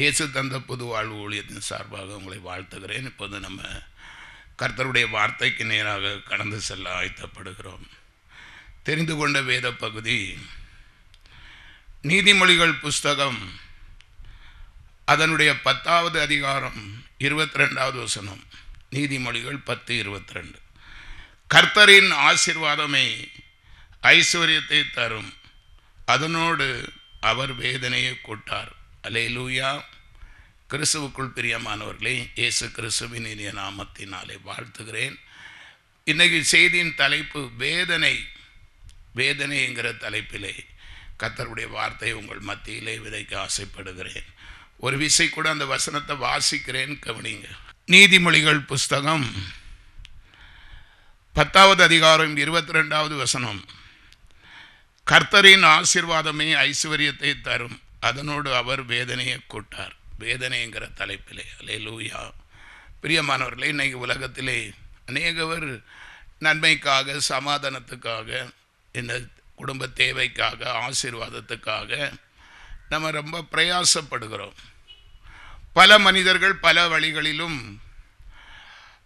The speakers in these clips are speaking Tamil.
இயேசு தந்த புது வாழ்வு ஊழியத்தின் சார்பாக உங்களை வாழ்த்துகிறேன். இப்போது நம்ம கர்த்தருடைய வார்த்தைக்கு நேராக கடந்து செல்ல ஆயத்தப்படுகிறோம். தெரிந்து கொண்ட வேத பகுதி நீதிமொழிகள் புஸ்தகம் அதனுடைய 10வது அதிகாரம் 22வது வசனம். நீதிமொழிகள் 10:22. கர்த்தரின் ஆசீர்வாதமே ஐஸ்வர்யத்தை தரும், அதனோடு அவர் வேதனையை கூட்டார். அல்லேலூயா. கிறிஸ்துவுக்குள் பிரியமானவர்களே, இயேசு கிறிஸ்துவின் இனிய நாமத்தினாலே வாழ்த்துகிறேன். இன்றைக்கு செய்தியின் தலைப்பு வேதனை. வேதனை என்கிற தலைப்பிலே கர்த்தருடைய வார்த்தை உங்கள் மத்தியிலே விதைக்க ஆசைப்படுகிறேன். ஒரு விசை கூட அந்த வசனத்தை வாசிக்கிறேன், கவனிங்க. நீதிமொழிகள் புஸ்தகம் 10வது அதிகாரம் 22வது வசனம். கர்த்தரின் ஆசீர்வாதமே ஐஸ்வர்யத்தை தரும், அதனோடு அவர் வேதனையை கூட்டார். வேதனைங்கிற தலைப்பிலே. அல்லேலூயா. பிரியமானவர்களே, இன்னைக்கு உலகத்திலே அநேகவர் நன்மைக்காக, சமாதானத்துக்காக, இந்த குடும்ப தேவைக்காக, ஆசீர்வாதத்துக்காக நம்ம ரொம்ப பிரயாசப்படுகிறோம். பல மனிதர்கள் பல வழிகளிலும்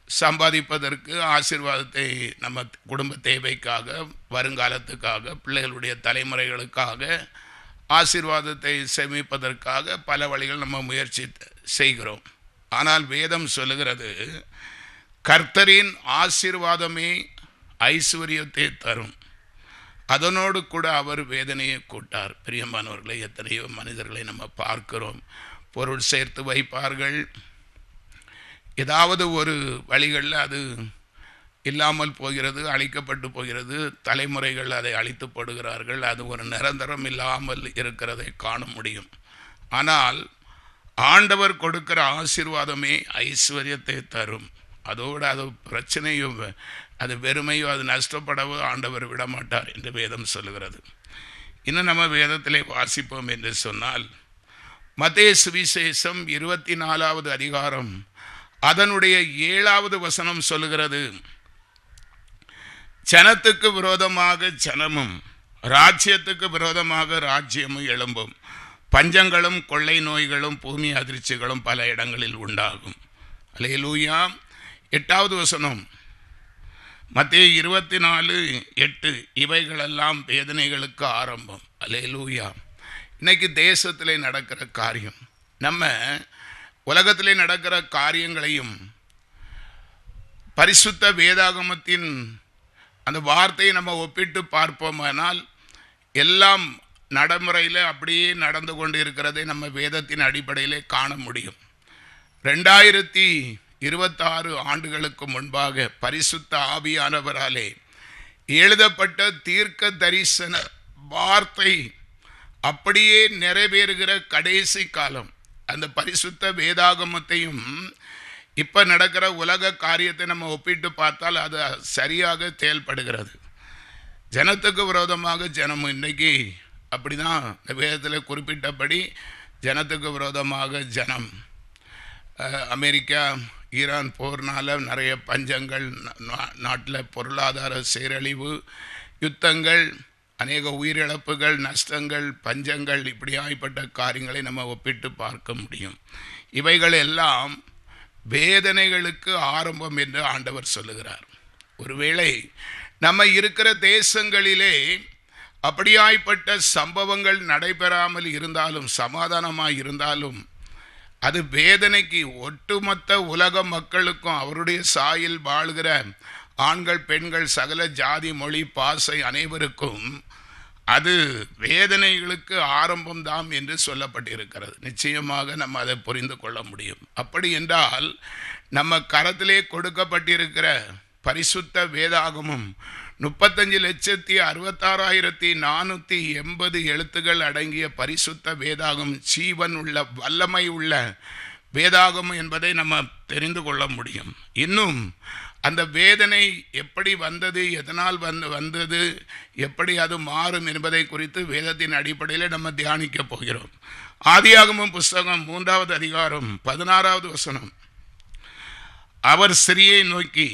சம்பாதிப்பதற்கு, ஆசீர்வாதத்தை நம்ம குடும்ப தேவைக்காக, வருங்காலத்துக்காக, பிள்ளைகளுடைய தலைமுறைகளுக்காக ஆசீர்வாதத்தை சேமிப்பதற்காக பல வழிகள் நம்ம முயற்சி செய்கிறோம். ஆனால் வேதம் சொல்லுகிறது, கர்த்தரின் ஆசீர்வாதமே ஐஸ்வர்யத்தை தரும், அதனோடு கூட அவர் வேதனையை கூட்டார். பிரியமானவர்களை, எத்தனையோ மனிதர்களை நம்ம பார்க்கிறோம். பொருள் சேர்த்து வைப்பார்கள், ஏதாவது ஒரு வழிகளில் அது இல்லாமல் போகிறது, அழிக்கப்பட்டு போகிறது. தலைமுறைகள் அதை அழித்து போடுகிறார்கள். அது ஒரு நிரந்தரம் இல்லாமல் இருக்கிறதை காண முடியும். ஆனால் ஆண்டவர் கொடுக்கிற ஆசீர்வாதமே ஐஸ்வர்யத்தை தரும். அதோடு அது பிரச்சனையும், அது வெறுமையோ, அது நஷ்டப்படவோ ஆண்டவர் விடமாட்டார் என்று வேதம் சொல்லுகிறது. இன்னும் நம்ம வேதத்திலே வாசிப்போம் என்று சொன்னால், மத்தேயு சுவிசேஷம் 24வது அதிகாரம் அதனுடைய 7வது வசனம் சொல்லுகிறது, ஜனத்துக்கு விரோதமாக ஜனமும், ராஜ்யத்துக்கு விரோதமாக ராஜ்யமும் எழும்பும், பஞ்சங்களும் கொள்ளை நோய்களும் பூமி அதிர்ச்சிகளும் பல இடங்களில் உண்டாகும். அல்லேலூயா. 8வது வசனம், மத்தேயு 24:8. இவைகளெல்லாம் வேதனைகளுக்கு ஆரம்பம். அல்லேலூயா. இன்னைக்கு தேசத்திலே நடக்கிற காரியம், நம்ம உலகத்திலே நடக்கிற காரியங்களையும் பரிசுத்த வேதாகமத்தின் அந்த வார்த்தையை நம்ம ஒப்பிட்டு பார்ப்போமானால் எல்லாம் நடைமுறையில் அப்படியே நடந்து கொண்டு இருக்கிறதை நம்ம வேதத்தின் அடிப்படையிலே காண முடியும். 2026 ஆண்டுகளுக்கு முன்பாக பரிசுத்த ஆவியானவராலே எழுதப்பட்ட தீர்க்க தரிசன வார்த்தை அப்படியே நிறைவேறுகிற கடைசி காலம். அந்த பரிசுத்த வேதாகமத்தையும் இப்போ நடக்கிற உலக காரியத்தை நம்ம ஒப்பிட்டு பார்த்தால் அது சரியாக செயல்படுகிறது. ஜனத்துக்கு விரோதமாக ஜனம். இன்னைக்கு அப்படி தான் இந்த வேதத்தில் குறிப்பிட்டபடி ஜனத்துக்கு விரோதமாக ஜனம். அமெரிக்கா ஈரான் போர்னால் நிறைய பஞ்சங்கள், நாட்டில் பொருளாதார சீரழிவு, யுத்தங்கள், அநேக உயிரிழப்புகள், நஷ்டங்கள், பஞ்சங்கள், இப்படி ஆய்ப்பட்ட காரியங்களை நம்ம ஒப்பிட்டு பார்க்க முடியும். இவைகள் எல்லாம் வேதனைகளுக்கு ஆரம்பம் என்று ஆண்டவர் சொல்லுகிறார். ஒருவேளை நம்ம இருக்கிற தேசங்களிலே அப்படியாய்ப்பட்ட சம்பவங்கள் நடைபெறாமல் இருந்தாலும், சமாதானமாக இருந்தாலும், அது வேதனைக்கு ஒட்டுமொத்த உலக மக்களுக்கும், அவருடைய சாயில் வாழ்கிற ஆண்கள், பெண்கள், சகல ஜாதி, மொழி, பாசை அனைவருக்கும் அது வேதனைகளுக்கு ஆரம்பம்தான் என்று சொல்லப்பட்டிருக்கிறது. நிச்சயமாக நம்ம அதை புரிந்து கொள்ள முடியும். அப்படி என்றால் நம்ம கரத்திலே கொடுக்கப்பட்டிருக்கிற பரிசுத்த வேதாகமும் 35,66,480 எழுத்துக்கள் அடங்கிய பரிசுத்த வேதாகம் ஜீவன் உள்ள, வல்லமை உள்ள வேதாகம் என்பதை நம்ம தெரிந்து கொள்ள முடியும். இன்னும் அந்த வேதனை எப்படி வந்தது, எதனால் வந்தது, எப்படி அது மாறும் என்பதை குறித்து வேதத்தின் அடிப்படையில் நம்ம தியானிக்க போகிறோம். ஆதியாகமம் புஸ்தகம் 3வது அதிகாரம் 16வது வசனம். அவர் ஸ்திரியை நோக்கி,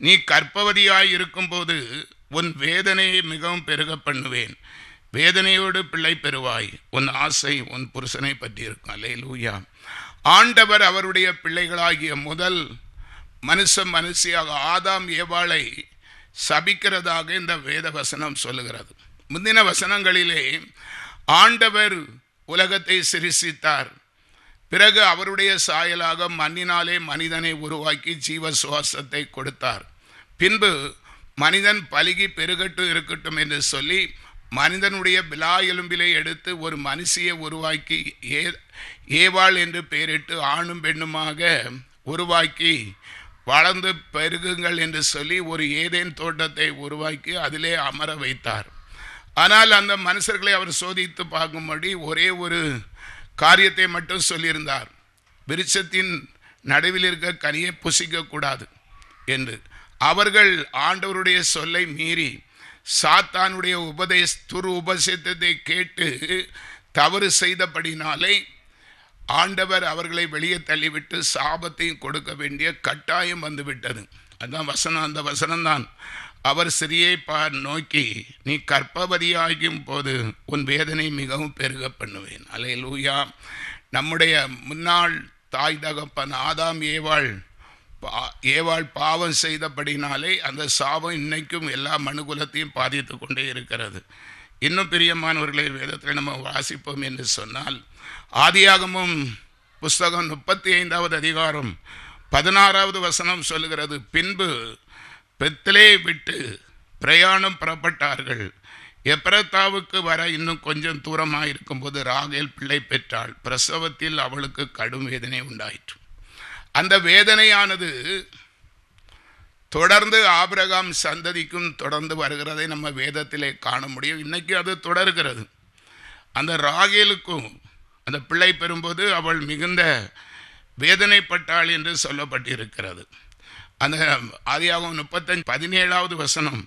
நீ கர்ப்பவதியாய் இருக்கும்போது உன் வேதனையை மிகவும் பெருக பண்ணுவேன், வேதனையோடு பிள்ளை பெறுவாய். உன் ஆசை உன் புருஷனை பற்றி இருக்கும். அல்லேலூயா. ஆண்டவர் அவருடைய பிள்ளைகளாகிய முதல் மனுஷியாக ஆதாம் ஏவாளை சபிக்கிறதாக இந்த வேத வசனம் சொல்லுகிறது. முந்தின வசனங்களிலே ஆண்டவர் உலகத்தை சிருஷ்டித்தார். பிறகு அவருடைய சாயலாக மண்ணினாலே மனிதனை உருவாக்கி ஜீவ சுவாசத்தை கொடுத்தார். பின்பு மனிதன் பலுகி பெருகட்டும் இருக்கட்டும் என்று சொல்லி மனிதனுடைய விலா எலும்பிலை எடுத்து ஒரு மனுஷியை உருவாக்கி ஏவாள் என்று பெயரிட்டு ஆணும் பெண்ணுமாக உருவாக்கி வளர்ந்து பெருகுங்கள் என்று சொல்லி ஒரு ஏதேன் தோட்டத்தை உருவாக்கி அதிலே அமர வைத்தார். ஆனால் அந்த மனுஷர்களை அவர் சோதித்து பார்க்கும்படி ஒரே ஒரு காரியத்தை மட்டும் சொல்லியிருந்தார். விருட்சத்தின் நடுவில் இருக்க கனியை புசிக்கக்கூடாது என்று. அவர்கள் ஆண்டவருடைய சொல்லை மீறி சாத்தானுடைய உபதேசத்தை கேட்டு தவறு செய்தபடினாலே ஆண்டவர் அவர்களை வெளியே தள்ளிவிட்டு சாபத்தையும் கொடுக்க வேண்டிய கட்டாயம் வந்துவிட்டது. அதுதான் வசனம். அந்த வசனம்தான் அவர் சிறியை நோக்கி, நீ கர்ப்பவதியாகும் போது உன் வேதனை மிகவும் பெருக பண்ணுவேன். அல்லேலூயா. நம்முடைய முன்னாள் தாய் தகப்பன் ஆதாம் ஏவாள் பாவம் செய்தபடினாலே அந்த சாபம் இன்னைக்கும் எல்லா மனுகுலத்தையும் பாதித்து கொண்டே இருக்கிறது. இன்னும் பிரியமானவர்களை வேதத்தில் நம்ம வாசிப்போம் என்று சொன்னால் ஆதியாகமம் புஸ்தகம் 35வது அதிகாரம் 16வது வசனம் சொல்லுகிறது. பின்பு பெத்லே விட்டு பிரயாணம் புறப்பட்டார்கள். எப்ரத்தாவுக்கு வர இன்னும் கொஞ்சம் தூரமாக இருக்கும்போது ராகேல் பிள்ளை பெற்றாள். பிரசவத்தில் அவளுக்கு கடும் வேதனை உண்டாயிற்று. அந்த வேதனையானது தொடர்ந்து ஆபிரகாம் சந்ததிக்கும் தொடர்ந்து வருகிறதை நம்ம வேதத்திலே காண முடியும். இன்னைக்கு அது தொடர்கிறது. அந்த ராகேலுக்கும் அந்த பிள்ளை பெறும்போது அவள் மிகுந்த வேதனைப்பட்டாள் என்று சொல்லப்பட்டிருக்கிறது. அந்த ஆதியாகமம் 35:17வது வசனம்,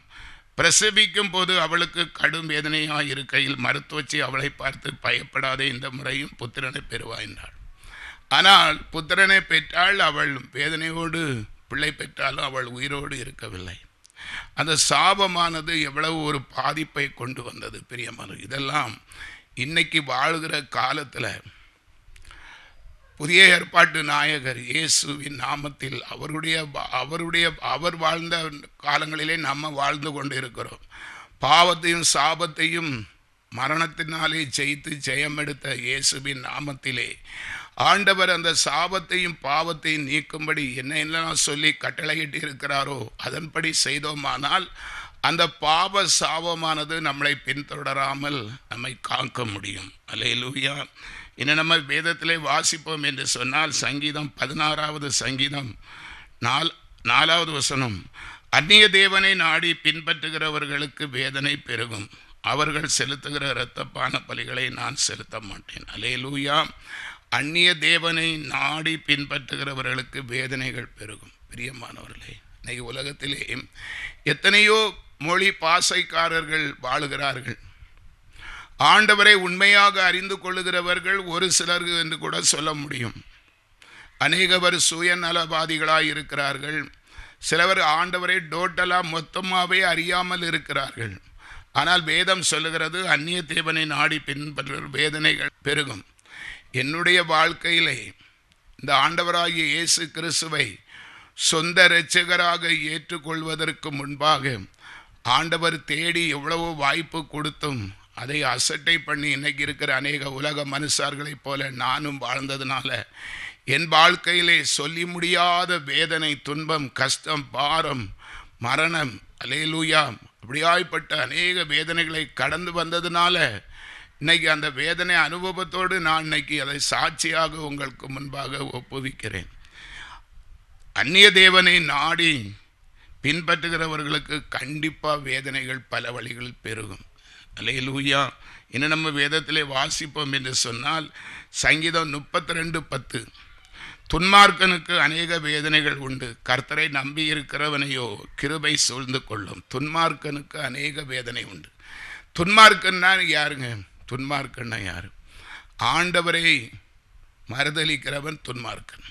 பிரசவிக்கும் போது அவளுக்கு கடும் வேதனையாக இருக்கையில் மருத்துவச்சி அவளை பார்த்து, பயப்படாதே, இந்த முறையும் புத்திரனை பெறுவாய் என்றாள். ஆனால் புத்திரனை பெற்றால் அவள் வேதனையோடு பிள்ளை பெற்றாலும் அவள் உயிரோடு இருக்கவில்லை. அந்த சாபமானது எவ்வளவு ஒரு பாதிப்பை கொண்டு வந்தது பிரியமான. இதெல்லாம் இன்னைக்கு வாழ்கிற காலத்தில் புதிய ஏற்பாட்டு நாயகர் இயேசுவின் நாமத்தில் அவர் வாழ்ந்த காலங்களிலே நம்ம வாழ்ந்து கொண்டு இருக்கிறோம். பாவத்தையும் சாபத்தையும் மரணத்தினாலே ஜெயித்து ஜெயம் எடுத்த இயேசுவின் நாமத்திலே ஆண்டவர் அந்த சாபத்தையும் பாவத்தையும் நீக்கும்படி என்னெல்லாம் சொல்லி கட்டளையிட்டு இருக்கிறாரோ அதன்படி செய்தோமானால் அந்த பாவ சாபமானது நம்மளை பின்தொடராமல் நம்மை காக்க முடியும். அல்லேலூயா. இன்னும் நம்ம வேதத்திலே வாசிப்போம் என்று சொன்னால் சங்கீதம் 16வது சங்கீதம் 4வது வசனம், அந்நிய தேவனை நாடி பின்பற்றுகிறவர்களுக்கு வேதனை பெருகும், அவர்கள் செலுத்துகிற இரத்தப்பான பலிகளை நான் செலுத்த மாட்டேன். அல்லேலூயா. அந்நிய தேவனை நாடி பின்பற்றுகிறவர்களுக்கு வேதனைகள் பெருகும். பிரியமானவர்களே, இன்னைக்கு உலகத்திலே எத்தனையோ மொழி பாசைக்காரர்கள் வாழுகிறார்கள். ஆண்டவரை உண்மையாக அறிந்து கொள்ளுகிறவர்கள் ஒரு சிலர் என்று கூட சொல்ல முடியும். அநேகவர் சுயநலவாதிகளாய் இருக்கிறார்கள். சிலவர் ஆண்டவரை டோட்டலாக மொத்தமாகவே அறியாமல் இருக்கிறார்கள். ஆனால் வேதம் சொல்லுகிறது அந்நிய தேவனை நாடி பின்பற்ற வேதனைகள் பெருகும். என்னுடைய வாழ்க்கையிலே இந்த ஆண்டவராகிய இயேசு கிறிஸ்துவை சொந்த இரட்சகராக ஏற்றுக்கொள்வதற்கு முன்பாக ஆண்டவர் தேடி எவ்வளவோ வாய்ப்பு கொடுத்தும் அதை அசட்டை பண்ணி இன்னைக்கு இருக்கிற அநேக உலக மனுஷர்களைப் போல நானும் வாழ்ந்ததுனால என் வாழ்க்கையிலே சொல்லி முடியாத வேதனை, துன்பம், கஷ்டம், பாரம், மரணம், அல்லேலூயா, அப்படியாய்ப்பட்ட அநேக வேதனைகளை கடந்து வந்ததுனால இன்னைக்கு அந்த வேதனை அனுபவத்தோடு நான் இன்னைக்கு அதை சாட்சியாக உங்களுக்கு முன்பாக ஒப்புவிக்கிறேன். அந்நிய தேவனை நாடி பின்பற்றுகிறவர்களுக்கு கண்டிப்பாக வேதனைகள் பல வழிகளில் பெருகும். அல்லேலூயா. இன்னும் நம்ம வேதத்திலே வாசிப்போம் என்று சொன்னால் சங்கீதம் 32:10, துன்மார்க்கனுக்கு அநேக வேதனைகள் உண்டு, கர்த்தரை நம்பி இருக்கிறவனையோ கிருபை சூழ்ந்து கொள்ளும். துன்மார்க்கனுக்கு அநேக வேதனை உண்டு. துன்மார்க்கன்னா யாருங்க? துன்மார்க்கன்னா யாரு? ஆண்டவரை மறுதலிக்கிறவன் துன்மார்க்கன்.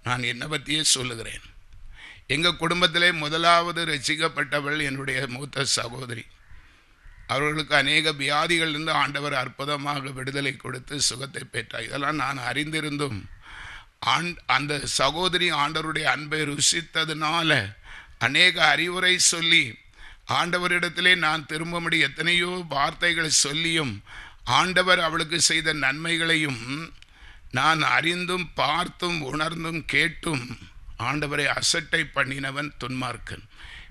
நான் என்னை பற்றியே சொல்லுகிறேன். எங்கள் குடும்பத்திலே முதலாவது ரட்சிக்கப்பட்டவள் என்னுடைய மூத்த சகோதரி. அவர்களுக்கு அநேக வியாதிகளிலிருந்து ஆண்டவர் அற்புதமாக விடுதலை கொடுத்து சுகத்தை பெற்றார். இதெல்லாம் நான் அறிந்திருந்தும் அந்த சகோதரி ஆண்டவருடைய அன்பை ருசித்ததுனால அநேக அறிவுரை சொல்லி ஆண்டவரிடத்திலே நான் திரும்பும்படி எத்தனையோ வார்த்தைகளை சொல்லியும் ஆண்டவர் அவளுக்கு செய்த நன்மைகளையும் நான் அறிந்தும் பார்த்தும் உணர்ந்தும் கேட்டும் ஆண்டவரை அசட்டை பண்ணினவன் துன்மார்க்கன்.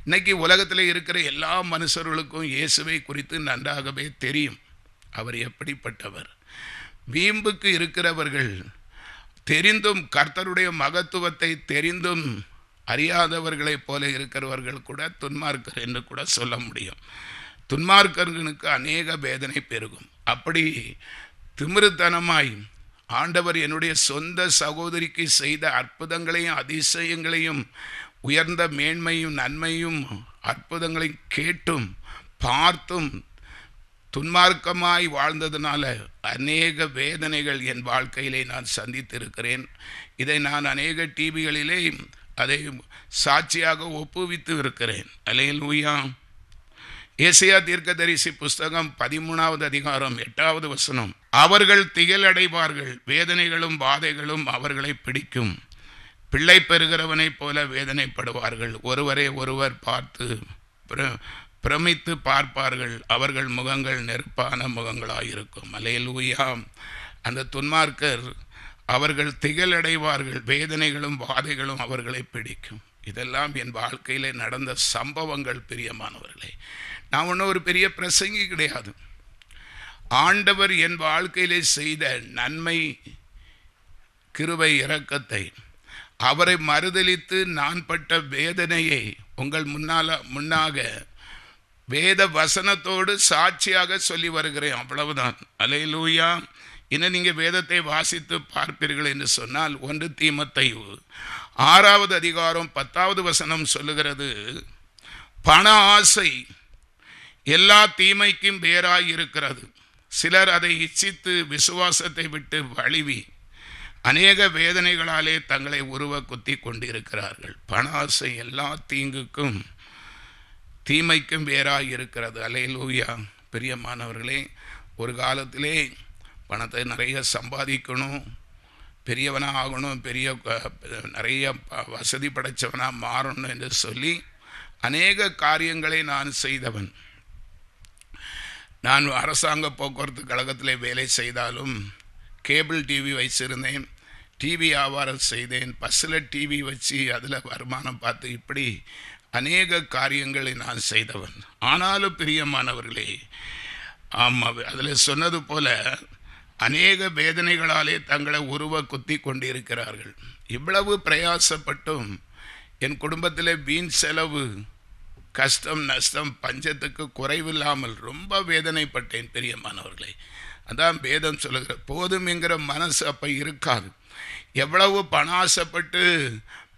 இன்னைக்கு உலகத்தில் இருக்கிற எல்லா மனுஷர்களுக்கும் இயேசுவை குறித்து நன்றாகவே தெரியும். அவர் எப்படிப்பட்டவர். வீம்புக்கு இருக்கிறவர்கள் தெரிந்தும் கர்த்தருடைய மகத்துவத்தை தெரிந்தும் அறியாதவர்களைப் போல இருக்கிறவர்கள் கூட துன்மார்க்கர் என்று கூட சொல்ல முடியும். துன்மார்க்கர்களுக்கு அநேக வேதனை பெருகும். அப்படி திமிருத்தனமாய் ஆண்டவர் என்னுடைய சொந்த சகோதரிக்கு செய்த அற்புதங்களையும் அதிசயங்களையும் உயர்ந்த மேன்மையும் நன்மையும் அற்புதங்களையும் கேட்டும் பார்த்தும் துன்மார்க்கமாய் வாழ்ந்ததுனால அநேக வேதனைகள் என் வாழ்க்கையிலே நான் சந்தித்திருக்கிறேன். இதை நான் அநேக டிவிகளிலே அதை சாட்சியாக ஒப்புவித்து இருக்கிறேன். அல்லேலூயா. ஏசாயா தீர்க்கதரிசி புஸ்தகம் 13வது அதிகாரம் 8வது வசனம். அவர்கள் திகிலடைவார்கள், வேதனைகளும் வாதைகளும் அவர்களை பிடிக்கும். பிள்ளை பெறுகிறவனைப் போல வேதனைப்படுவார்கள், ஒருவரை ஒருவர் பார்த்து பிரமித்து பார்ப்பார்கள், அவர்கள் முகங்கள் நெருப்பான முகங்களாயிருக்கும். அல்லேலூயா. அந்த துன்மார்க்கர் அவர்கள் திகிலடைவார்கள், வேதனைகளும் வாதைகளும் அவர்களை பிடிக்கும். இதெல்லாம் என் வாழ்க்கையிலே நடந்த சம்பவங்கள். பிரியமானவர்களே, நான் ஒன்றும் ஒரு பெரிய பிரசங்கி கிடையாது. ஆண்டவர் என் வாழ்க்கையிலே செய்த நன்மை, கிருபை, இரக்கத்தை, அவரை மறுதலித்து நான் பட்ட வேதனையை உங்கள் முன்னாக வேத வசனத்தோடு சாட்சியாக சொல்லி வருகிறேன். அவ்வளவுதான். அல்லேலூயா. இன்னும் நீங்கள் வேதத்தை வாசித்து பார்ப்பீர்கள் என்று சொன்னால் 1 தீமோத்தேயு 6வது அதிகாரம் 10வது வசனம் சொல்லுகிறது, பண ஆசை எல்லா தீமைக்கும் வேறாய் இருக்கிறது. சிலர் அதை இச்சித்து விசுவாசத்தை விட்டு வழுவி அநேக வேதனைகளாலே தங்களை உருவ குத்தி கொண்டிருக்கிறார்கள். பண ஆசை எல்லா தீங்குக்கும் தீமைக்கும் வேறாய் இருக்கிறது. அல்லேலூயா. பிரியமானவர்களே, ஒரு காலத்திலே பணத்தை நிறைய சம்பாதிக்கணும், பெரியவனாக ஆகணும், நிறைய வசதி படைத்தவனாக மாறணும் என்று சொல்லி அநேக காரியங்களை நான் செய்தவன். நான் அரசாங்க போக்குவரத்து கழகத்தில் வேலை செய்தாலும் கேபிள் டிவி வச்சிருந்தேன், டிவி வியாபாரம் செய்தேன், பஸ்ஸில் டிவி வச்சு அதில் வருமானம் பார்த்து இப்படி அநேக காரியங்களை நான் செய்தவன். ஆனாலும் பிரியமானவர்களே, ஆமாம், அதில் சொன்னது போல அநேக வேதனைகளாலே தங்களை உருவ குத்தி கொண்டிருக்கிறார்கள். இவ்வளவு பிரயாசப்பட்டும் என் குடும்பத்தில் வீண் செலவு, கஷ்டம், நஷ்டம், பஞ்சத்துக்கு குறைவில்லாமல் ரொம்ப வேதனைப்பட்டேன். பிரியமானவர்களே, அதான் வேதம் சொல்லுகிற போதும் என்கிற மனசு அப்போ இருக்காது. எவ்வளவு பணாசப்பட்டு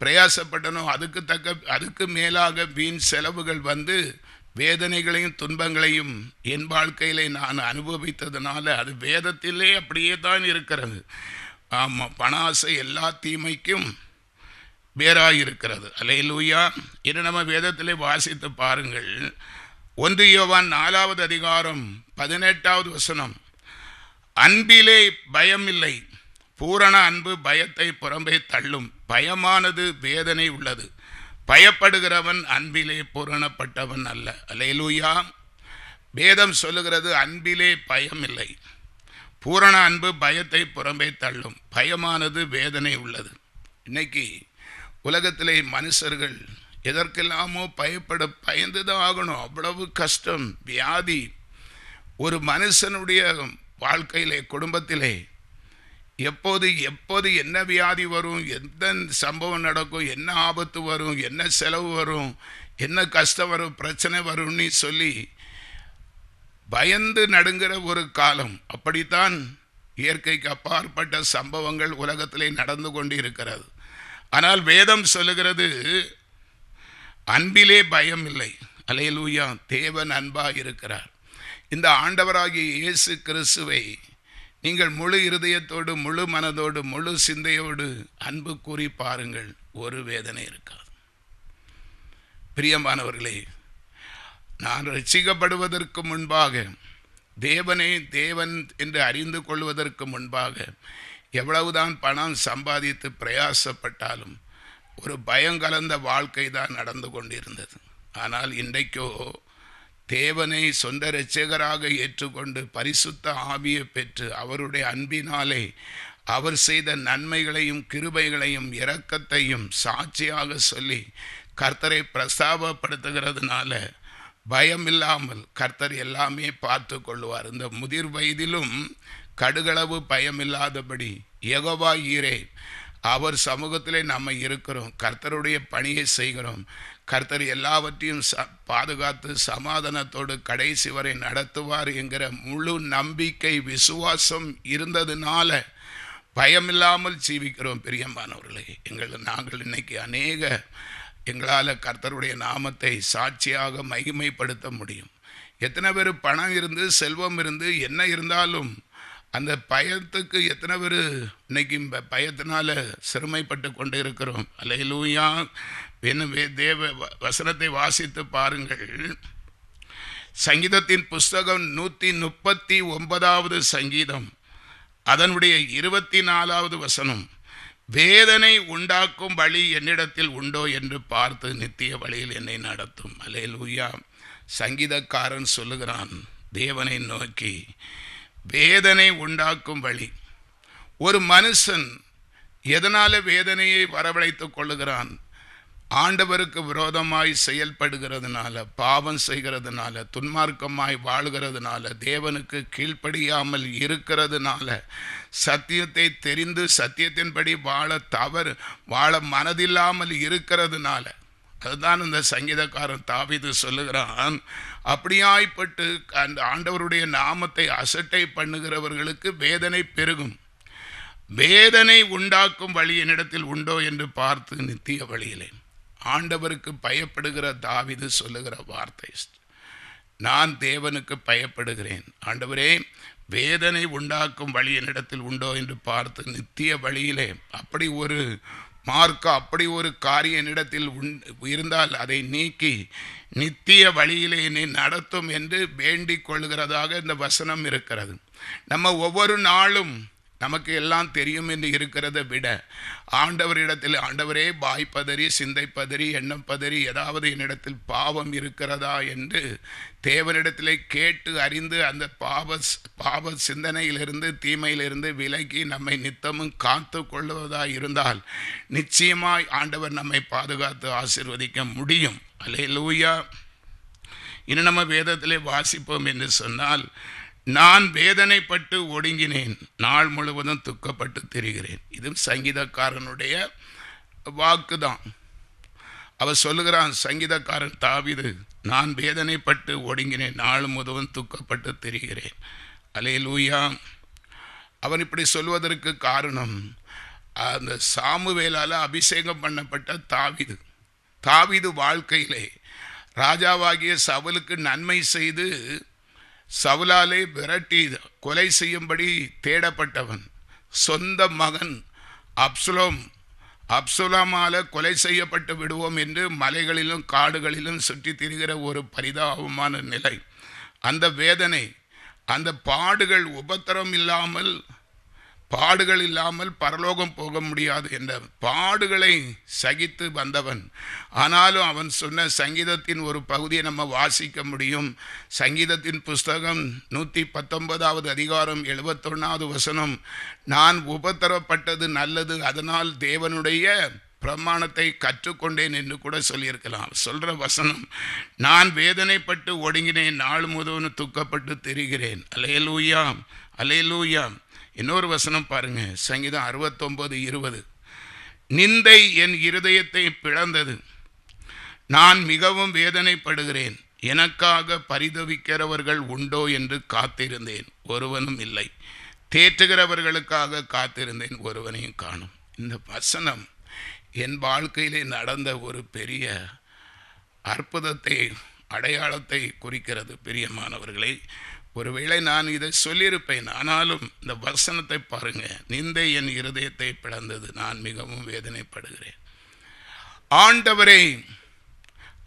பிரயாசப்பட்டனோ அதுக்கு மேலாக வீண் செலவுகள் வந்து வேதனைகளையும் துன்பங்களையும் என் வாழ்க்கையிலே நான் அனுபவித்ததுனால அது வேதத்திலே அப்படியே தான் இருக்கிறது. ஆமாம், பணாசை எல்லா தீமைக்கும் வேறாயிருக்கிறது. அல்லேலூயா. இதை நம்ம வேதத்திலே வாசித்து பாருங்கள். 1 யோவான் 4வது அதிகாரம் 18வது வசனம். அன்பிலே பயமில்லை, பூரண அன்பு பயத்தை புறம்பே தள்ளும், பயமானது வேதனை உள்ளது, பயப்படுகிறவன் அன்பிலே பூரணப்பட்டவன் அல்ல. அல்லேலூயா. வேதம் சொல்லுகிறது அன்பிலே பயமில்லை, பூரண அன்பு பயத்தை புறம்பே தள்ளும், பயமானது வேதனை உள்ளது. இன்னைக்கு உலகத்திலே மனுஷர்கள் எதற்கெல்லாமோ பயந்துதான் ஆகணும். அவ்வளவு கஷ்டம், வியாதி. ஒரு மனுஷனுடைய வாழ்க்கையிலே, குடும்பத்திலே எப்போது என்ன வியாதி வரும், எந்த சம்பவம் நடக்கும், என்ன ஆபத்து வரும், என்ன செலவு வரும், என்ன கஷ்டம் வரும், பிரச்சனை வரும்னு சொல்லி பயந்து நடுங்கிற ஒரு காலம். அப்படித்தான் இயற்கைக்கு அப்பாற்பட்ட சம்பவங்கள் உலகத்திலே நடந்து கொண்டு இருக்கிறது. ஆனால் வேதம் சொல்லுகிறது அன்பிலே பயம் இல்லை. அல்லேலூயா. தேவன் அன்பாக இருக்கிறார். இந்த ஆண்டவராகிய இயேசு கிறிஸ்துவை நீங்கள் முழு இருதயத்தோடு, முழு மனதோடு, முழு சிந்தையோடு அன்பு கூறி பாருங்கள், ஒரு வேதனை இருக்காது. பிரியமானவர்களே, நான் ரட்சிக்கப்படுவதற்கு முன்பாக, தேவனை தேவன் என்று அறிந்து கொள்வதற்கு முன்பாக எவ்வளவுதான் பணம் சம்பாதித்து பிரயாசப்பட்டாலும் ஒரு பயங்கலந்த வாழ்க்கை தான் நடந்து கொண்டிருந்தது. ஆனால் இன்றைக்கோ தேவனை சொந்த இரட்சகராக ஏற்றுக்கொண்டு பரிசுத்த ஆவியை பெற்று அவருடைய அன்பினாலே அவர் செய்த நன்மைகளையும் கிருபைகளையும் இரக்கத்தையும் சாட்சியாக சொல்லி கர்த்தரை பிரஸ்தாபப்படுத்துகிறதுனால பயமில்லாமல் கர்த்தர் எல்லாமே பார்த்து கொள்வார். இந்த முதிர் வயதிலும் கடுகளவு பயமில்லாதபடி யெகோவா ஈரே, அவர் சமூகத்திலே நம்ம இருக்கிறோம், கர்த்தருடைய பணியை செய்கிறோம், கர்த்தர் எல்லாவற்றையும் பாதுகாத்து சமாதானத்தோடு கடைசி வரை நடத்துவார் என்கிற முழு நம்பிக்கை விசுவாசம் இருந்ததுனால பயமில்லாமல் ஜீவிக்கிறோம். பிரியமானவர்களே, நாங்கள் இன்னைக்கு அநேக எங்களால் கர்த்தருடைய நாமத்தை சாட்சியாக மகிமைப்படுத்த முடியும். எத்தனை பேர் பணம் இருந்து செல்வம் இருந்து என்ன இருந்தாலும் அந்த பயத்துக்கு எத்தனை பேர் இன்னைக்கு பயத்தினால சிறுமைப்பட்டு கொண்டு இருக்கிறோம். அல்லேலூயா. தேவ வசனத்தை வாசித்து பாருங்கள். சங்கீதத்தின் புஸ்தகம் 139வது சங்கீதம் அதனுடைய 24வது வசனம், வேதனை உண்டாக்கும் வழி என்னிடத்தில் உண்டோ என்று பார்த்து நித்திய வழியில் என்னை நடத்தும். அல்லேலூயா. சங்கீதக்காரன் சொல்லுகிறான் தேவனை நோக்கி, வேதனை உண்டாக்கும் வழி. ஒரு மனுஷன் எதனால வேதனையை வரவழைத்துக் கொள்ளுகிறான்? ஆண்டவருக்கு விரோதமாய் செயல்படுகிறதுனால, பாவம் செய்கிறதுனால, துன்மார்க்கமாய் வாழ்கிறதுனால, தேவனுக்கு கீழ்ப்படியாமல் இருக்கிறதுனால, சத்தியத்தை தெரிந்து சத்தியத்தின்படி வாழ மனதில்லாமல் இருக்கிறதுனால. அதுதான் இந்த சங்கீதக்காரன் தாவீது சொல்லுகிறான், அப்படியாய்ப்பட்டு அந்த ஆண்டவருடைய நாமத்தை அசட்டை பண்ணுகிறவர்களுக்கு வேதனை பெருகும். வேதனை உண்டாக்கும் வழி என்னிடத்தில் உண்டோ என்று பார்த்து நித்திய வழியிலே. ஆண்டவருக்கு பயப்படுகிற தாவீது சொல்லுகிற வார்த்தை, நான் தேவனுக்கு பயப்படுகிறேன். ஆண்டவரே, வேதனை உண்டாக்கும் வழி என்னிடத்தில் உண்டோ என்று பார்த்து நித்திய வழியிலே. அப்படி ஒரு மார்க்கம், அப்படி ஒரு காரியம் என்னிடத்தில் இருந்தால் அதை நீக்கி நித்திய வழியிலே என்னை நடத்தும் என்று வேண்டிக் கொள்கிறதாக இந்த வசனம் இருக்கிறது. நம்ம ஒவ்வொரு நாளும் நமக்கு எல்லாம் தெரியும் என்று இருக்கிறத விட ஆண்டவரிடத்தில், ஆண்டவரே, வாய்ப்பதறி, சிந்தை பதறி, எண்ணம் பதறி ஏதாவது என்னிடத்தில் பாவம் இருக்கிறதா என்று தேவனிடத்திலே கேட்டு அறிந்து அந்த பாவ சிந்தனையிலிருந்து தீமையிலிருந்து விலகி நம்மை நித்தமும் காத்து கொள்வதாக இருந்தால் நிச்சயமாய் ஆண்டவர் நம்மை பாதுகாத்து ஆசீர்வதிக்க முடியும். அல்லேலூயா. இன்னும் நம்ம வேதத்திலே வாசிப்போம் என்று சொன்னால், நான் வேதனைப்பட்டு ஒடுங்கினேன், நாள் முழுவதும் துக்கப்பட்டு திரிகிறேன். இது சங்கீதக்காரனுடைய வாக்குதான். அவர் சொல்லுகிறான், சங்கீதக்காரன் தாவீது, நான் வேதனைப்பட்டு ஒடுங்கினேன், நாள் முழுவதும் துக்கப்பட்டு திரிகிறேன். அல்லேலூயா. அவன் இப்படி சொல்வதற்கு காரணம், அந்த சாமுவேலால் அபிஷேகம் பண்ணப்பட்ட தாவீது வாழ்க்கையிலே ராஜாவாகிய சவுலுக்கு நன்மை செய்து சவுலாலே விரட்டி கொலை செய்யும்படி தேடப்பட்டவன். சொந்த மகன் அப்சலோமால கொலை செய்யப்பட்டு விடுவோம் என்று மலைகளிலும் காடுகளிலும் சுற்றி திரிகிற ஒரு பரிதாபமான நிலை. அந்த வேதனை, அந்த பாடுகள் இல்லாமல் பரலோகம் போக முடியாது என்ற பாடுகளை சகித்து வந்தவன். ஆனாலும் அவன் சொன்ன சங்கீதத்தின் ஒரு பகுதியை நம்ம வாசிக்க முடியும். சங்கீதத்தின் புஸ்தகம் 119வது அதிகாரம் 71வது வசனம், நான் உபத்திரப்பட்டது நல்லது, அதனால் தேவனுடைய பிரமாணத்தை கற்றுக்கொண்டேன் என்று கூட சொல்லியிருக்கலாம். சொல்ற வசனம், நான் வேதனைப்பட்டு ஒடுங்கினேன், நாள் முழுவதும் துக்கப்பட்டு திரிகிறேன். அல்லேலூயா, அல்லேலூயா. இன்னொரு வசனம் பாருங்க, சங்கீதம் 69:20, நிந்தை என் இருதயத்தை பிளந்தது, நான் மிகவும் வேதனைப்படுகிறேன், எனக்காக பரிதவிக்கிறவர்கள் உண்டோ என்று காத்திருந்தேன், ஒருவனும் இல்லை, தேற்றுகிறவர்களுக்காக காத்திருந்தேன், ஒருவனையும் காணும். இந்த வசனம் என் வாழ்க்கையிலே நடந்த ஒரு பெரிய அற்புதத்தை, அடையாளத்தை குறிக்கிறது. பிரியமானவர்களே, ஒருவேளை நான் இதை சொல்லியிருப்பேன், ஆனாலும் இந்த வசனத்தை பாருங்க, நிந்தை என் இருதயத்தை பிளந்தது, நான் மிகவும் வேதனைப்படுகிறேன். ஆண்டவரை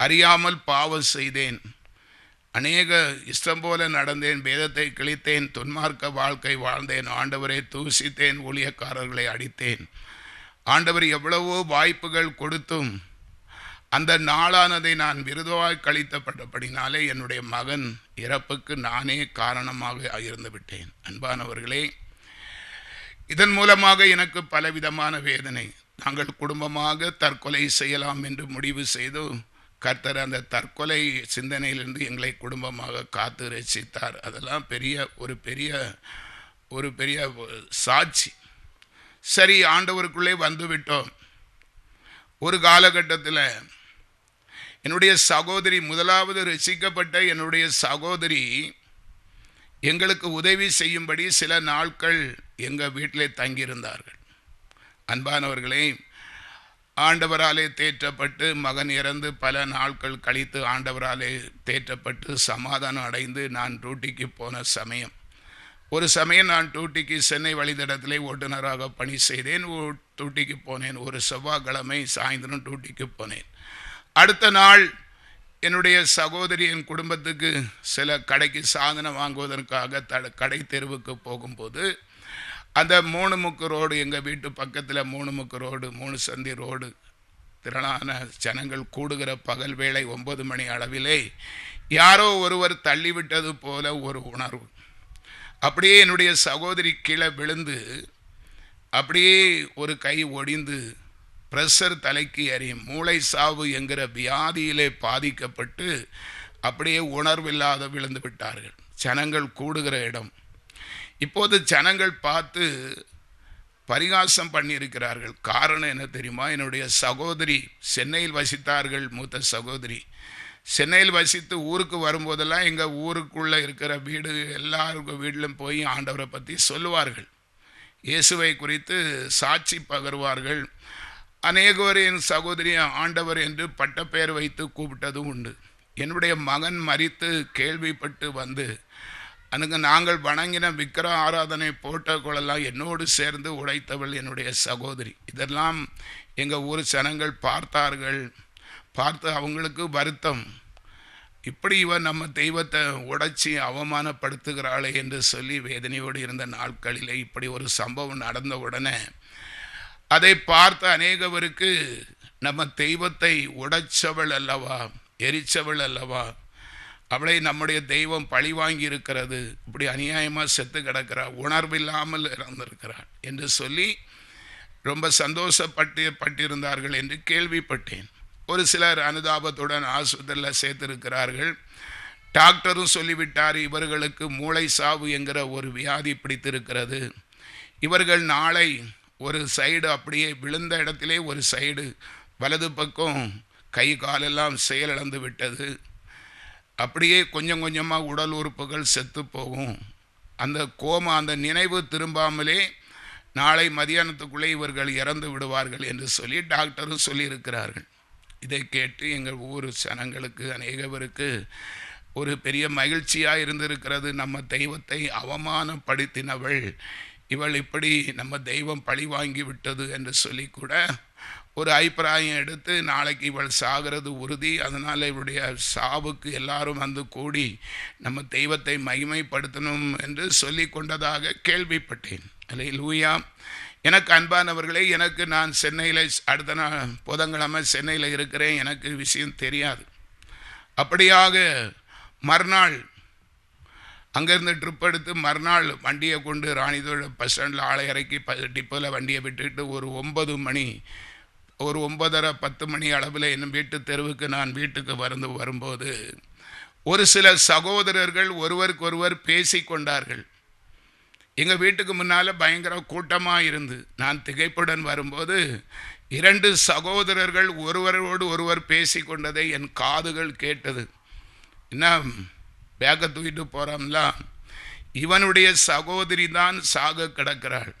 அறியாமல் பாவம் செய்தேன், அநேக இஷ்டம் போல நடந்தேன், வேதத்தை கிழித்தேன், துன்மார்க்க வாழ்க்கை வாழ்ந்தேன், ஆண்டவரை தூசித்தேன், ஊழியக்காரர்களை அடித்தேன். ஆண்டவர் எவ்வளவோ வாய்ப்புகள் கொடுத்தும் அந்த நாளானதை நான் விருதுவாய் கழித்தப்பட்டபடினாலே என்னுடைய மகன் இறப்புக்கு நானே காரணமாக இருந்து விட்டேன். அன்பானவர்களே, இதன் மூலமாக எனக்கு பலவிதமான வேதனை. நாங்கள் குடும்பமாக தற்கொலை செய்யலாம் என்று முடிவு செய்து கர்த்தர் அந்த தற்கொலை சிந்தனையிலிருந்து எங்களை குடும்பமாக காத்து ரசித்தார். அதெல்லாம் ஒரு பெரிய சாட்சி. சரி, ஆண்டவருக்குள்ளே வந்து விட்டோம். ஒரு காலகட்டத்தில் என்னுடைய சகோதரி, முதலாவது ரசிக்கப்பட்ட என்னுடைய சகோதரி எங்களுக்கு உதவி செய்யும்படி சில நாட்கள் எங்கள் வீட்டிலே தங்கியிருந்தார்கள். அன்பானவர்களே, ஆண்டவராலே தேற்றப்பட்டு மகன் இறந்து பல நாட்கள் கழித்து ஆண்டவராலே தேற்றப்பட்டு சமாதானம் அடைந்து நான் டியூட்டிக்கு போன சமயம், ஒரு சமயம் நான் டியூட்டிக்கு சென்னை வழித்தடத்திலே ஓட்டுநராக பணி செய்தேன். டியூட்டிக்கு போனேன். ஒரு செவ்வாய்க்கிழமை சாயந்தரம் டியூட்டிக்கு போனேன். அடுத்த நாள் என்னுடைய சகோதரி என் குடும்பத்துக்கு சில கடைக்கு சாதனம் வாங்குவதற்காக கடை தெருவுக்கு போகும்போது அந்த 3 முக்கு ரோடு, எங்கள் வீட்டு பக்கத்தில் 3 முக்கு ரோடு, 3 சந்தி ரோடு, திரளான ஜனங்கள் கூடுகிற பகல் வேளை 9 மணி அளவிலே யாரோ ஒருவர் தள்ளிவிட்டது போல ஒரு உணர்வு. அப்படியே என்னுடைய சகோதரி கீழே விழுந்து, அப்படியே ஒரு கை ஒடிந்து, பிரஷர் தலைக்கு ஏறி, மூளை சாவு என்கிற வியாதியிலே பாதிக்கப்பட்டு அப்படியே உணர்வில்லாத விழுந்து விட்டார்கள். ஜனங்கள் கூடுகிற இடம். இப்போது ஜனங்கள் பார்த்து பரிகாசம் பண்ணியிருக்கிறார்கள். காரணம் என்ன தெரியுமா? என்னுடைய சகோதரி சென்னையில் வசித்தார்கள். மூத்த சகோதரி சென்னையில் வசித்து ஊருக்கு வரும்போதெல்லாம் எங்கள் ஊருக்குள்ளே இருக்கிற வீடு எல்லாருக்கும் வீட்டிலும் போய் ஆண்டவரை பற்றி சொல்லுவார்கள். இயேசுவை குறித்து சாட்சி பகர்வார்கள். அநேகவர் என் சகோதரி ஆண்டவர் என்று பட்டப்பெயர் வைத்து கூப்பிட்டதும் உண்டு. என்னுடைய மகன் மரித்து கேள்விப்பட்டு வந்து அன்றைக்கு நாங்கள் வணங்கின விக்கிர ஆராதனை போட்டோக்களெல்லாம் என்னோடு சேர்ந்து உடைத்தவள் என்னுடைய சகோதரி. இதெல்லாம் எங்கள் ஊர் ஜனங்கள் பார்த்தார்கள். பார்த்து அவங்களுக்கு வருத்தம், இப்படி இவன் நம்ம தெய்வத்தை உடைச்சி அவமானப்படுத்துகிறாளே என்று சொல்லி வேதனையோடு இருந்த நாட்களிலே இப்படி ஒரு சம்பவம் நடந்த உடனே அதை பார்த்த அநேகவருக்கு நம்ம தெய்வத்தை உடைச்சவள் அல்லவா, எரிச்சவள் அல்லவா, அவளை நம்முடைய தெய்வம் பழி வாங்கி இருக்கிறது, இப்படி அநியாயமாக செத்து கிடக்கிறாள், உணர்வில்லாமல் இறந்திருக்கிறாள் என்று சொல்லி ரொம்ப சந்தோஷப்பட்டிருந்தார்கள் என்று கேள்விப்பட்டேன். ஒரு சிலர் அனுதாபத்துடன் ஆஸ்பத்திரியில் சேர்த்திருக்கிறார்கள். டாக்டரும் சொல்லிவிட்டார், இவர்களுக்கு மூளை சாவு என்கிற ஒரு வியாதி பிடித்திருக்கிறது. இவர்கள் நாளை ஒரு சைடு அப்படியே விழுந்த இடத்திலே ஒரு சைடு வலது பக்கம் கை காலெல்லாம் செயலிழந்து விட்டது. அப்படியே கொஞ்சம் கொஞ்சமாக உடல் உறுப்புகள் செத்து போகும். அந்த கோமா, அந்த நினைவு திரும்பாமலே நாளை மதியானத்துக்குள்ளே இவர்கள் இறந்து விடுவார்கள் என்று சொல்லி டாக்டரும் சொல்லியிருக்கிறார்கள். இதை கேட்டு எங்கள் ஊர் ஜனங்களுக்கு அநேகவருக்கு ஒரு பெரிய மகிழ்ச்சியாக இருந்திருக்கிறது. நம்ம தெய்வத்தை அவமானப்படுத்தினவள் இவள், இப்படி நம்ம தெய்வம் பழி வாங்கி விட்டது என்று சொல்லி கூட ஒரு அபிப்பிராயம் எடுத்து நாளைக்கு இவள் சாகிறது உறுதி, அதனால் இவளுடைய சாவுக்கு எல்லாரும் வந்து கூடி நம்ம தெய்வத்தை மகிமைப்படுத்தணும் என்று சொல்லி கொண்டதாக கேள்விப்பட்டேன். அல்லேலூயா. எனக்கு அன்பானவர்களே, நான் சென்னையில் அடுத்த நாள் புதன்கிழமை சென்னையில் இருக்கிறேன். எனக்கு விஷயம் தெரியாது. அப்படியாக மறுநாள் அங்கேருந்து ட்ரிப் எடுத்து மறுநாள் வண்டியை கொண்டு ராணிதோட பஸ் ஸ்டாண்டில் ஆளை இறக்கி டிப்போவில் வண்டியை விட்டுட்டு ஒரு 9 மணி, ஒரு 9:30 10 மணி அளவில் என் வீட்டு தெருவுக்கு நான் வீட்டுக்கு வரும்போது ஒரு சில சகோதரர்கள் ஒருவருக்கொருவர் பேசி கொண்டார்கள். எங்கள் வீட்டுக்கு முன்னால் பயங்கர கூட்டமாக இருந்து நான் திகைப்புடன் வரும்போது 2 சகோதரர்கள் ஒருவரோடு ஒருவர் பேசி கொண்டதை என் காதுகள் கேட்டது. என்ன பேக்கை தூக்கிட்டு போகிறோம்ல, இவனுடைய சகோதரி தான் சாக கிடக்கிறாள்.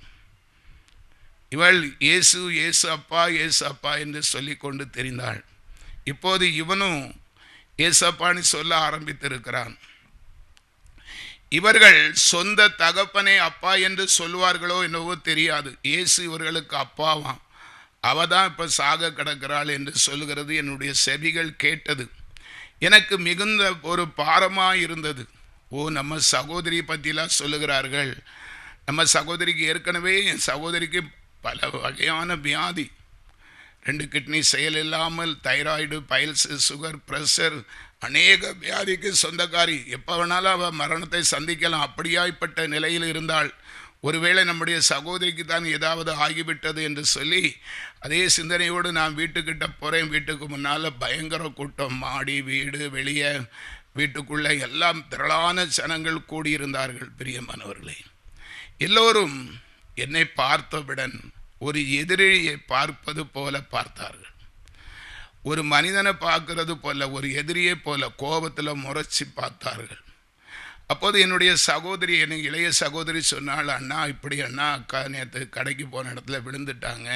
இவள் இயேசு இயேசு அப்பா இயேசு அப்பா என்று சொல்லி கொண்டு தெரிந்தாள். இப்போது இவனும் இயேசப்பான்னு சொல்ல ஆரம்பித்திருக்கிறான். இவர்கள் சொந்த தகப்பனே அப்பா என்று சொல்வார்களோ என்னவோ தெரியாது. இயேசு இவர்களுக்கு அப்பாவாம். அவ தான் இப்போ சாக கிடக்கிறாள் என்று சொல்லுகிறது என்னுடைய செவிகள் கேட்டது. எனக்கு மிகுந்த ஒரு பாரமாக இருந்தது. நம்ம சகோதரி பற்றிலாம் சொல்லுகிறார்கள். நம்ம சகோதரிக்கு ஏற்கனவே என் சகோதரிக்கு பல வகையான வியாதி, 2 கிட்னி செயல் இல்லாமல், தைராய்டு, பைல்ஸ், சுகர், ப்ரெஷர், அநேக வியாதிக்கு சொந்தக்காரி. எப்போ வேணாலும் அவள் மரணத்தை சந்திக்கலாம். அப்படியாய்ப்பட்ட நிலையில் இருந்தால், ஒருவேளை நம்முடைய சகோதரிக்கு தான் ஏதாவது ஆகிவிட்டது என்று சொல்லி அதே சிந்தனையோடு நான் வீட்டுக்கிட்ட போகிறேன். வீட்டுக்கு முன்னால் பயங்கர கூட்டம், மாடி, வீடு, வெளியே, வீட்டுக்குள்ளே எல்லாம் திரளான ஜனங்கள் கூடியிருந்தார்கள். பிரியமானவர்களே, எல்லோரும் என்னை பார்த்தவுடன் ஒரு எதிரியை பார்ப்பது போல பார்த்தார்கள். ஒரு மனிதனை பார்க்கறது போல, ஒரு எதிரியை போல கோபத்தில் முறைச்சி பார்த்தார்கள். அப்போது என்னுடைய சகோதரி, எனக்கு இளைய சகோதரி சொன்னாள், அண்ணா இப்படி அண்ணா, அக்கா நேற்று கடைக்கு போன இடத்துல விழுந்துட்டாங்க,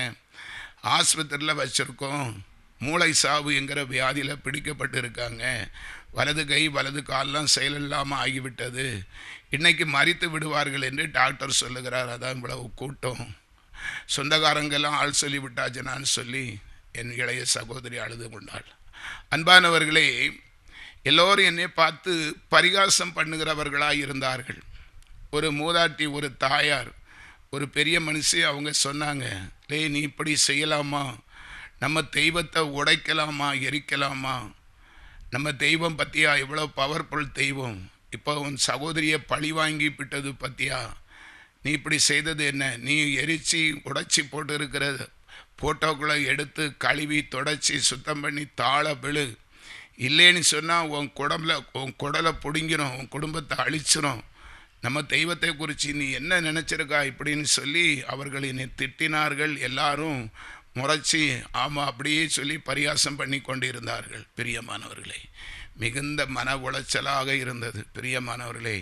ஆஸ்பத்திரியில் வச்சுருக்கோம், மூளை சாவு என்கிற வியாதியில் பிடிக்கப்பட்டு இருக்காங்க, வலது கை வலது காலெலாம் செயலில்லாமல் ஆகிவிட்டது, இன்னைக்கு மறித்து விடுவார்கள் என்று டாக்டர் சொல்லுகிறார். அதான் இவ்வளவு கூட்டம், சொந்தக்காரங்கெல்லாம் ஆள் சொல்லி விட்டாச்சுனான்னு சொல்லி என் இளைய சகோதரி அழுது கொண்டாள். அன்பானவர்களே, எல்லோரும் என்னை பார்த்து பரிகாசம் பண்ணுகிறவர்களாக இருந்தார்கள். ஒரு மூதாட்டி, ஒரு தாயார், ஒரு பெரிய மனுஷி, அவங்க சொன்னாங்க, நீ இப்படி செய்யலாமா, நம்ம தெய்வத்தை உடைக்கலாமா, எரிக்கலாமா, நம்ம தெய்வம் பற்றியா, எவ்வளோ பவர்ஃபுல் தெய்வம், இப்போ உன் சகோதரியை பழி வாங்கி விட்டது பற்றியா, நீ இப்படி செய்தது என்ன, நீ எரித்து உடைச்சி போட்டு இருக்கிற ஃபோட்டோக்களை எடுத்து கழுவி தொடச்சி சுத்தம் பண்ணி தாழ விழு, இல்லைன்னு சொன்னால் உன் குடலை பிடுங்கிடும், உன் குடும்பத்தை அழிச்சிடும், நம்ம தெய்வத்தை குறித்து நீ என்ன நினச்சிருக்கா இப்படின்னு சொல்லி அவர்கள் என்னை திட்டினார்கள். எல்லாரும் முறைச்சி ஆமாம் அப்படியே சொல்லி பரிகாசம் பண்ணி கொண்டிருந்தார்கள். பிரியமானவர்களே, மிகுந்த மன உளைச்சலாக இருந்தது. பிரியமானவர்களே,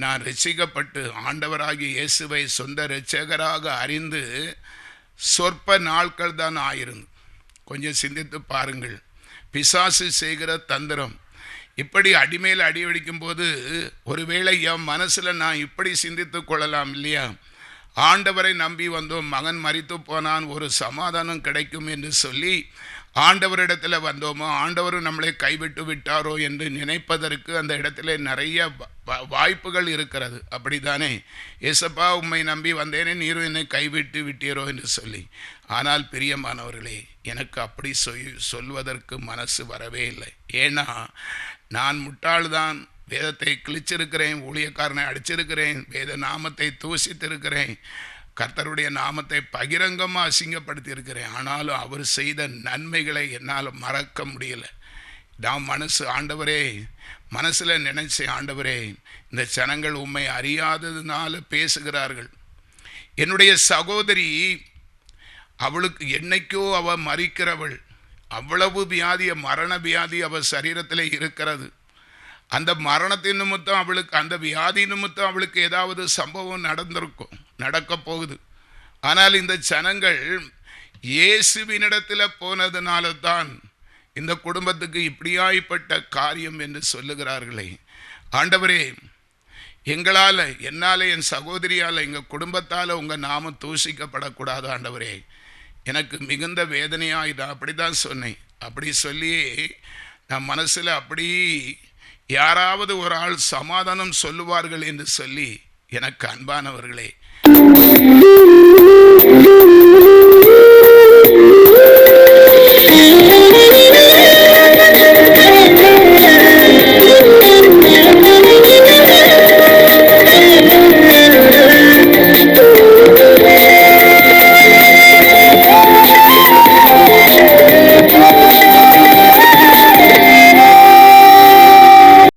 நான் ரட்சிக்கப்பட்டு ஆண்டவராகிய இயேசுவை சொந்த இரட்சகராக அறிந்து சொற்ப நாட்கள் தான் ஆயிருந்து. கொஞ்சம் சிந்தித்து பாருங்கள், பிசாசு செய்கிற தந்திரம். இப்படி அடிமேல் அடி அடிக்கும் போது ஒருவேளை என் மனசில் நான் இப்படி சிந்தித்து கொள்ளலாம் இல்லையா, ஆண்டவரை நம்பி வந்தோம், மகன் மரித்து போனான், ஒரு சமாதானம் கிடைக்கும் என்று சொல்லி ஆண்டவரிடத்தில் வந்தோமோ, ஆண்டவரும் நம்மளை கைவிட்டு விட்டாரோ என்று நினைப்பதற்கு அந்த இடத்துல நிறைய வாய்ப்புகள் இருக்கிறது. அப்படி தானே, ஏசப்பா உம்மை நம்பி வந்தேனே, நீரும் என்னை கைவிட்டு விட்டீரோ என்று சொல்லி. ஆனால் பிரியமானவர்களே, எனக்கு அப்படி சொல்வதற்கு மனசு வரவே இல்லை. ஏன்னா நான் முட்டாள்தான், வேதத்தை கிழிச்சிருக்கிறேன், ஊழியக்காரனை அடிச்சிருக்கிறேன், வேத நாமத்தை தூசித்திருக்கிறேன், கர்த்தருடைய நாமத்தை பகிரங்கமாக அசிங்கப்படுத்தி இருக்கிறேன். ஆனாலும் அவர் செய்த நன்மைகளை என்னால் மறக்க முடியலை. நான் ஆண்டவரே மனசில் நினைச்சேன், ஆண்டவரே இந்த ஜனங்கள் உம்மை அறியாததுனால பேசுகிறார்கள். என்னுடைய சகோதரி, அவளுக்கு என்னைக்கோ அவள் மறிக்கிறவள், அவ்வளவு வியாதிய மரண வியாதி அவள் சரீரத்தில் இருக்கிறது. அந்த மரணத்தின் நிமித்தம் அவளுக்கு, அந்த வியாதி நிமித்தம் அவளுக்கு ஏதாவது சம்பவம் நடந்திருக்கும், நடக்க போகுது. ஆனால் இந்த ஜனங்கள் இயேசுவினிடத்தில் போனதுனால தான் இந்த குடும்பத்துக்கு இப்படியாய்ப்பட்ட காரியம் என்று சொல்லுகிறார்களே. ஆண்டவரே, எங்களால், என்னால், என் சகோதரியால், எங்கள் குடும்பத்தால் உங்கள் நாமம் தூஷிக்கப்படக்கூடாது ஆண்டவரே. எனக்கு மிகுந்த வேதனையாக நான் அப்படி தான் சொன்னேன். அப்படி சொல்லியே நான் மனசில் அப்படி யாராவது ஒரு ஆள் சமாதானம் சொல்லுவார்கள் என்று சொல்லி, எனக்கு அன்பானவர்களே,